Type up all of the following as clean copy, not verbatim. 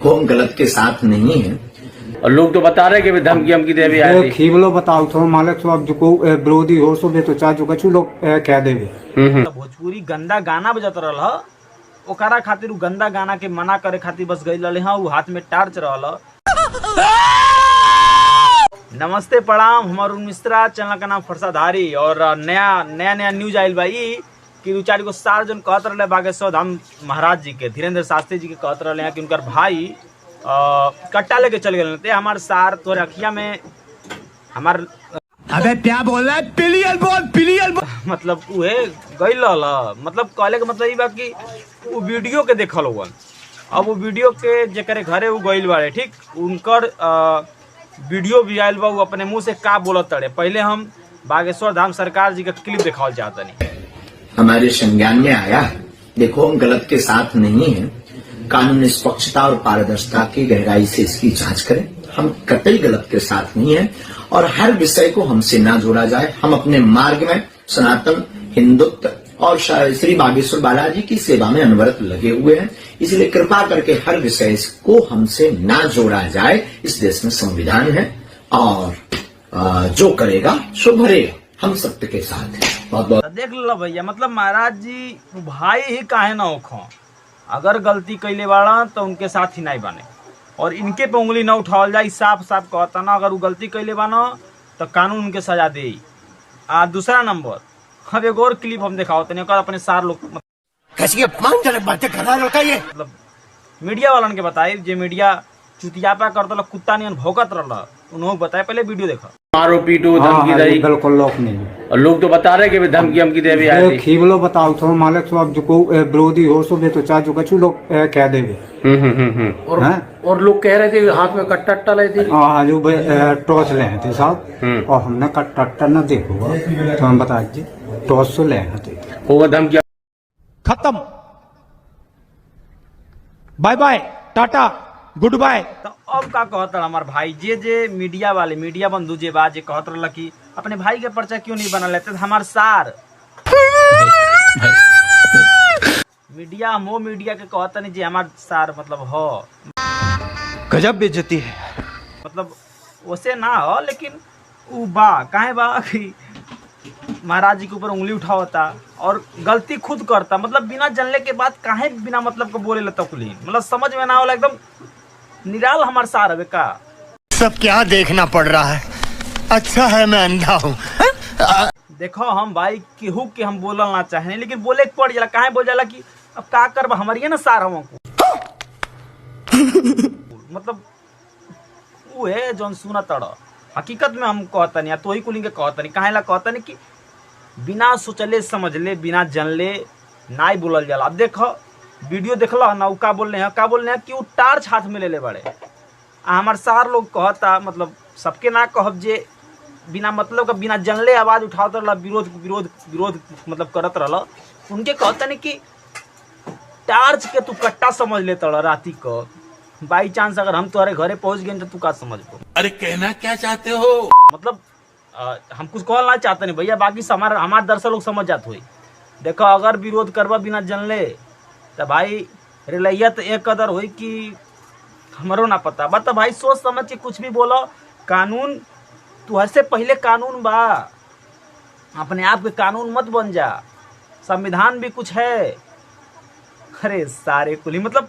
वो हम गलत के साथ नहीं है। और लोग तो बता रहे कि धमकी हमकी दे भी आई थी। खीबलो बताओ तो मालिक साहब जो को विरोधी हो सो बे तो चाह जो कछु लोग कह देवे। भोजपुरी गंदा गाना बजत रहल ह, ओकरा खातिर उ गंदा गाना के मना करे खातिर बस गई रहे हाँ, उ हाथ में टार्च रहल। नमस्ते प्रणाम, हमार मिश्रा, चैनल का नाम फरसाधारी। और नया न्यूज आयल बा कि दू चार गो सार जन कहत रहे बागेश्वर धाम महाराज जी के, धीरेन्द्र शास्त्री जी के कहत रहे हैं कि उनकर भाई कट्टा लेके चल गए। हमार सार तोरे अखिया में हमार अबे क्या बोल रहा है, पिलियल बोल मतलब उहे गइल रहल। मतलब कहले के मतलब ई बा कि उ वीडियो के देखल होवन। अब वो वीडियो के जेकरे घरे उ गइल बाड़े, ठीक, उनकर वीडियो भी आयल बा। उ अपने मुंह से का बोलत तड़े। पहले हम बागेश्वर धाम सरकार जी का क्लिप दिखावल चाहतनी। हमारे संज्ञान में आया है, देखो हम गलत के साथ नहीं है। कानून निष्पक्षता और पारदर्शिता की गहराई से इसकी जांच करें। हम कतई गलत के साथ नहीं है और हर विषय को हमसे ना जोड़ा जाए। हम अपने मार्ग में सनातन हिंदुत्व और श्री बागेश्वर बालाजी की सेवा में अनवरत लगे हुए हैं। इसलिए कृपा करके हर विषय को हमसे ना जोड़ा जाए। इस देश में संविधान है और जो करेगा सो भरेगा। हम सत्य के साथ हैं। बहुत बहुत देख लो भैया, मतलब महाराज जी भाई ही काहे ना होखो। अगर गलती कैले बाड़ा तो उनके साथ ही नहीं बने और इनके पे उंगली न उठावल जाए। साफ साफ कहता ना, अगर वो गलती कैले बाना तो कानून उनके सजा दे। दूसरा नंबर, अब एक और क्लिप हम दिखाओ तनी अपने सार लोग मतलब मीडिया वालन के बताए, जे मीडिया चुतियापा करता कुत्ता नियन भौंकत रहल, उन्होंने बताया। पहले वीडियो देखा। मारो पीटो धमकी दई, बिल्कुल लोग नहीं। और लोग तो बता रहे कि धमकी हमकी दे भी आई थी। खीबलो बताओ तो मालिक साहब जो को विरोधी हो सो बे तो चाह जो कछु लोग कह देवे। और लोग कह रहे थे हाथ में कट्टा अट्टा ले थे। हाँ जो टॉर्च ले थे साहब, और हमने कट्टा अट्टा न देखो तो हम बता दीजिए टॉर्च तो ले थे। होगा धमकी खत्म, bye bye, tata, goodbye. तो अब का कहत रहा हमार भाई, जे मीडिया वाले मीडिया बंधु जे बात जे कहत रहा कि अपने भाई के पर्चा क्यों नहीं बना लेते। हमार सार मीडिया मो मीडिया के कहत नहीं जे हमार सार मतलब हो गजब बेइज्जती है। मतलब वैसे ना हो, लेकिन उ बा काहे बा कि महाराज जी के ऊपर उंगली उठावता और गलती खुद करता। मतलब बिना जानले के बाद काहे बिना मतलब को बोले लेता कुली, मतलब समझ में ना होला। एकदम निराल हमार सार है का। सब क्या देखना पड़ रहा है, अच्छा है मैं अंधा हूँ। देखो हम भाई केहू के हम बोलल ना चाहे, लेकिन बोले के पड़ जाला। काहे बोल जाला कि अब का करब, हमारी ना सार हमको मतलब वो है जौन सुना तड़। हकीकत में हम कहतनी, तो ही कुली के कहतनी। काहे ला कहतनी कि बिना सोचले समझले बिना जानले ना ही बोलल जाला। अब देखो वीडियो देखल ना, उ का बोल रहे हैं कि वो टार्च हाथ में ले ले बड़े। हमार सार लोग कहता, मतलब सबके ना कहब, जे बिना मतलब का बिना जानले आवाज उठावत रहला, विरोध मतलब करत रहला, उनके कहता नहीं कि टार्च के तू कट्टा समझ लेता राती को। बाई चांस अगर हम तुम्हारे घरे पहुंच गए तो तू का समझ पो। अरे कहना क्या चाहते हो? मतलब हम कुछ कहना चाहते नहीं भैया, बाकी हमारे दर्शक लोग समझ जाते हुई। देखो अगर विरोध करवा बिना जानले तो भाई रिलैया तो एक कदर हुई कि हमारो ना पता। बता तो भाई सोच समझ के कुछ भी बोलो। कानून तू से पहले कानून बा, अपने आप के कानून मत बन जा। संविधान भी कुछ है। अरे सारे कुली मतलब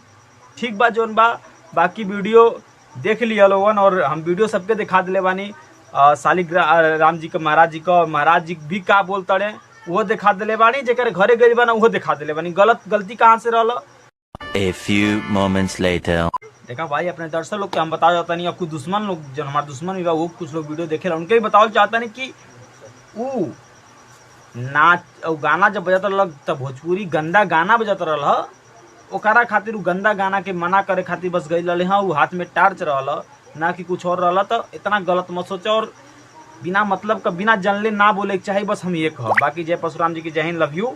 ठीक बा जोन बा। बाकी वीडियो देख लिया लोगन और हम वीडियो सबके दिखा दिले बानी। शालिग्राम जी के महाराज जी का, महाराज जी भी का बोलते रहे वो दिखा दिले बानी। जेकर घरे गई बना वो दिखा दिले बानी। गलती कहाँ से रहल। A few moments later. देखा भाई अपने दर्शक लोग के हम बताओ जाता नहीं। अब कुछ दुश्मन लोग जो हमारे दुश्मन भी बा, वो कुछ लोग वीडियो देखे उनके भी बताओ चाहता नहीं कि वो नाच गाना जब बजाता रहल तब भोजपुरी गंदा गाना बजाता रहल, ओकरा खातिर गंदा गाना के मना करे खातिर बस गई रहे हाँ, वो हाथ में टार्च रहल ना कि कुछ और रहल। तो इतना गलत मत सोचो और बिना मतलब का बिना जानले ना बोले के चाहिए। बस हम ये कहो। बाकी जय परशुराम जी की जय हिंद, लव यू।